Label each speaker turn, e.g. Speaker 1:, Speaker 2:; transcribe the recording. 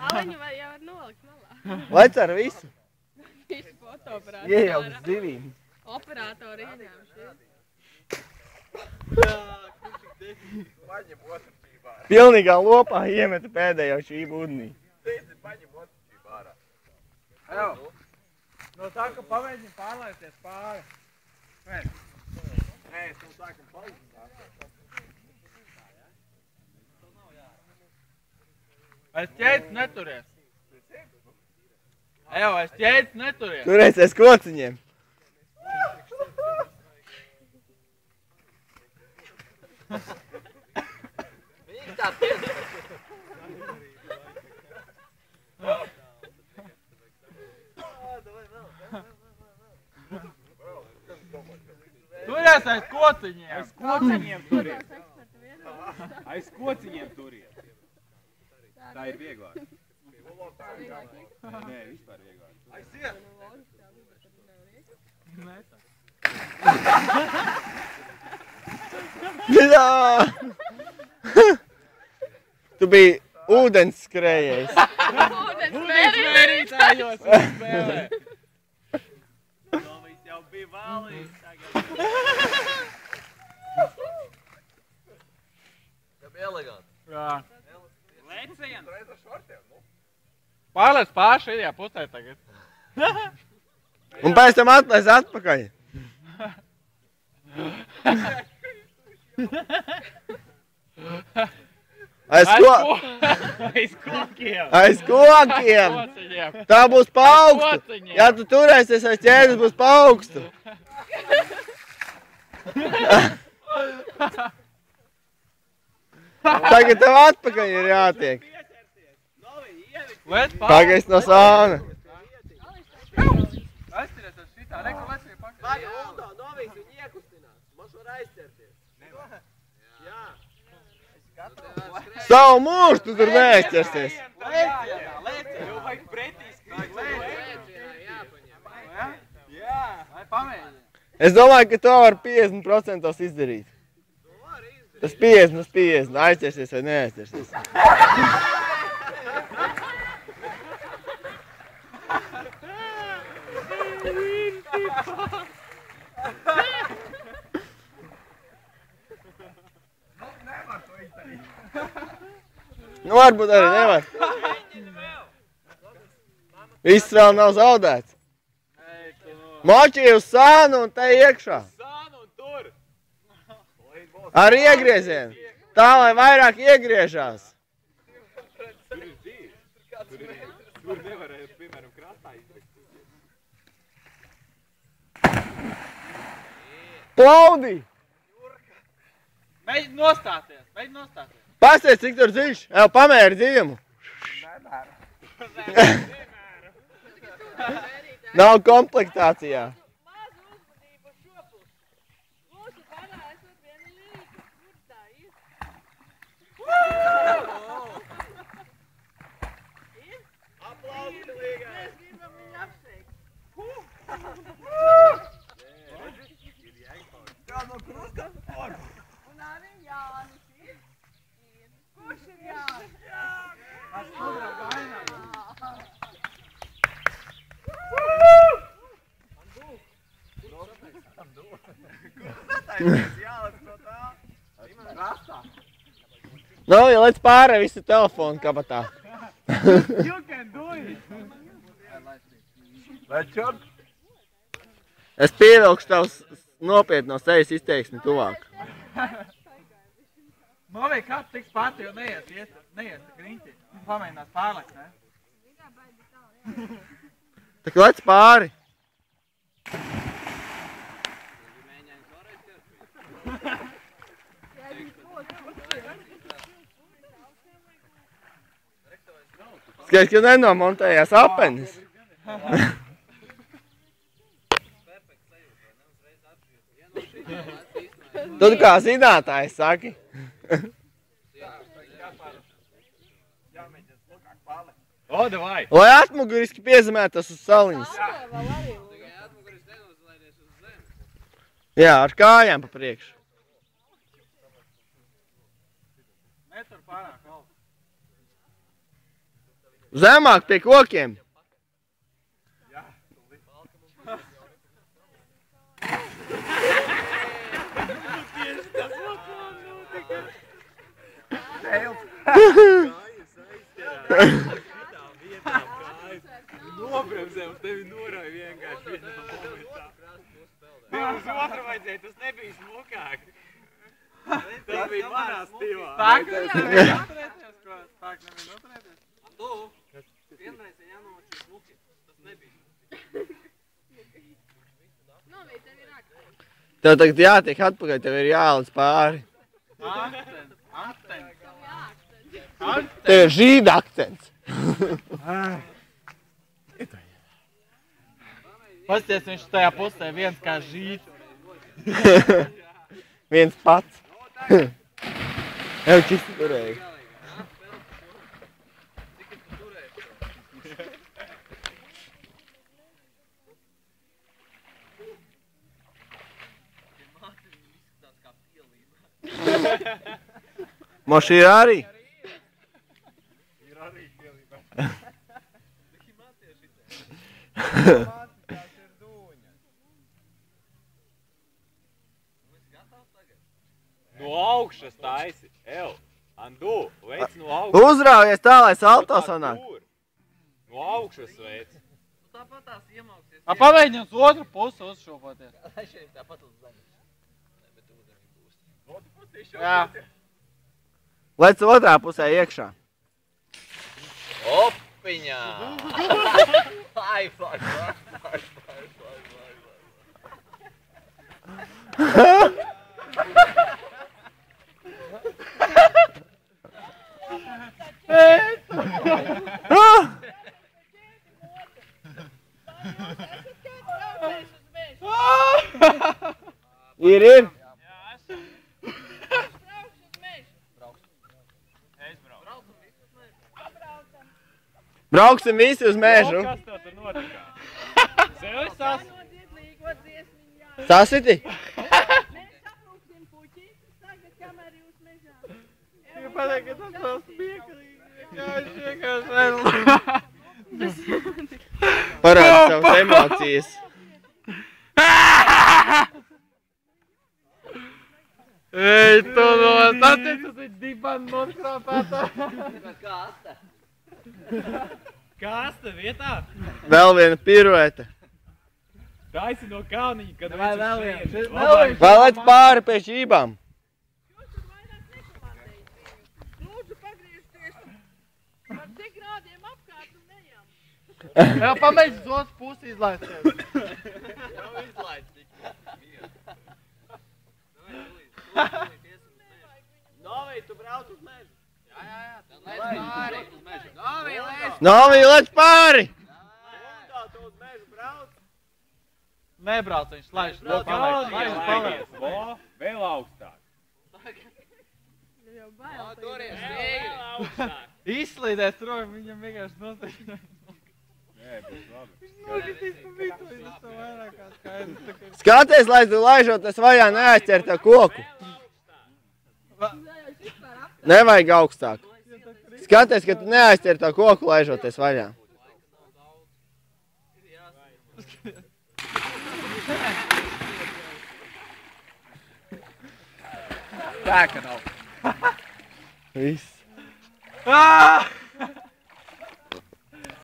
Speaker 1: Aliņu vai jau var nolikt malā?
Speaker 2: Lec ar visu.
Speaker 1: Visu fotoaparātu.
Speaker 2: Iejauks zivīm.
Speaker 1: Operatori ieņēmuši.
Speaker 2: Pilnīgā lopā iemeta pēdējo šī būdnī.
Speaker 3: No tā, ka pamēģini pārlaisties pāri. Nē, es no sākam palīdzināt. Es ķēdes neturies. Ejo, es ķēdes neturies.
Speaker 2: Turēsies kociņiem.
Speaker 4: Viņi tā piedod.
Speaker 3: Turies aiz kociņiem. Aiz kociņiem turies. Aiz kociņiem turies. Tā ir vieglāk. Nē, vispār vieglāk. Aiziet!
Speaker 2: Jā! Tu biji ūdens skrējējs.
Speaker 3: Ūdens mērītājos spēlē. Novis jau bija valīgs tagad.
Speaker 4: Kā bija eleganti.
Speaker 3: Jā. Leciens. Pārlēc pār šajā pusē tagad.
Speaker 2: Un pēc tam atlaist atpakaļ. Aiz
Speaker 3: kokiem.
Speaker 2: Aiz kokiem. Tā būs paaugstu. Ja tu turēsies aiz ķēdes, būs paaugstu. Tagad tev atpakaļ ir jātiek. Pagaist no sāna.
Speaker 3: Aizceries ar šitā, reku lecīja pakaļ.
Speaker 4: Vai, Uldo, novīs viņu iekustināt. Mums var aizcerties. Jā.
Speaker 2: Savu mūžu tu tur neaizķersies.
Speaker 3: Lēciet, jau vajag pretī skrīt. Jā, vai pamēģini.
Speaker 2: Es domāju, ka to var 50% izdarīt. Tas 50 uz 50. Aizķersies vai neaizķersies. Nu, varbūt arī nevar. Viss vēl nav zaudēts. Moči uz sānu un te iekšā.
Speaker 3: Sānu un tur.
Speaker 2: Ar iegriezienu. Tā, lai vairāk iegriežās.
Speaker 3: Tur nevarēja, piemēram, krastā izveikt.
Speaker 2: Plaudī!
Speaker 3: Mēģi nostāties, mēģi nostāties.
Speaker 2: Pasties, cik tur dziļš. Ev, pamēri dziļumu. Nav komplektācijā. Nu, ja lec pārē visu telefonu kabatā.
Speaker 3: You can do it. Let's jump.
Speaker 2: Es pievilkšu tavs nopietno sejas izteiksmi tuvāk.
Speaker 3: Novī, kāds tiks pārti, jo neies griņķi. Pamēģinās pārlekt, ne?
Speaker 2: Tak lec pāri. Skaidrs, ka nenomontējās apenis. Tu kā zinātājs saki.
Speaker 3: O, davai!
Speaker 2: Lai atmuguriski piezemētas uz saliņas. Jā, ar kājām pa priekšu.
Speaker 3: Netur pārāk valsts.
Speaker 2: Zemāk pie kokiem.
Speaker 3: Nobremzē un tevi norāja vienkārši vienā momentā. Tev uz otru vajadzēja, tas nebija smukāk. Tas bija manā stilā.
Speaker 5: Tak nevienu noturēties, ko? Tak nevienu noturēties?
Speaker 4: Tu, vienreiz jānomačī smuki. Tas nebija.
Speaker 1: Novīt, tev ir akcents.
Speaker 2: Tev tagad jātiek atpakaļ, tev ir jālic pāri.
Speaker 5: Akcents.
Speaker 2: Tev ir žīda akcents.
Speaker 5: Pasties, viņš tajā pusē viens kā žīt.
Speaker 2: Viens pats. Ev, čisti turēji. Moši ir arī?
Speaker 3: Ir arī pielībā. No augšas taisi. Ev, Andu, veic no augšas.
Speaker 2: Uzraujies tā, lai salto sanāk.
Speaker 3: No augšas veic.
Speaker 4: Tāpat tās iemauksies.
Speaker 5: Pamēģini uz otru pusi uzšūpoties.
Speaker 4: Šeit tāpat uz zemes. Bet ūdenī būs.
Speaker 5: Jā.
Speaker 2: Lec otrā pusē iekšā.
Speaker 4: Opiņā! Ai, fai.
Speaker 2: Ir. Brauksim visi uz mežu.
Speaker 3: Kas tev tur notikā? Sevis sas?
Speaker 2: Sasiti?
Speaker 5: Pateikt, ka tas vēl smieklīgi.
Speaker 2: Parādi savas emocijas.
Speaker 5: Ej, tu no satiec, tas ir diban noskrāpētā.
Speaker 4: Kā asta?
Speaker 3: Kā asta vietā?
Speaker 2: Vēl viena pirueta.
Speaker 3: Taisi no kalniņa, kad
Speaker 5: Vai
Speaker 3: viņš
Speaker 5: vēl
Speaker 3: uz
Speaker 5: viens?
Speaker 3: šejienu.
Speaker 5: Vēl viens?
Speaker 2: Vēl lec pāri pie šībām.
Speaker 1: Lūdzu, pagriezties. Par cik grādiem apkārt un ejam.
Speaker 5: Jā, pamēģi uz otru pusi izlaist tevi.
Speaker 4: Jau izlaid tik. Novī, tu brauc uz mežu. Jā. Tad lēc pāri. Novī, lēc.
Speaker 2: Novī, lec pāri!
Speaker 4: Rundā, tu uz mežu brauc.
Speaker 5: Nebrauc, viņš laiž.
Speaker 3: No kalniņa laidies. Vo, vēl augstāk.
Speaker 1: Jau bail.
Speaker 4: Turies, stīgri. Augstāk.
Speaker 5: Izslīdēs rojam, viņam vienkārši noteikti.
Speaker 3: Nē, būs labi.
Speaker 5: Nokritīs pa vitu, viņš to vairāk kā skaidrs.
Speaker 2: Skaties, lai tu laižoties vaļā neaizķer tā koku. Nevajag augstāk. Skaties, ka tu neaizķer tā koku laižoties vaļā.
Speaker 5: Tā, ka nav.
Speaker 2: Viss.
Speaker 5: Ah!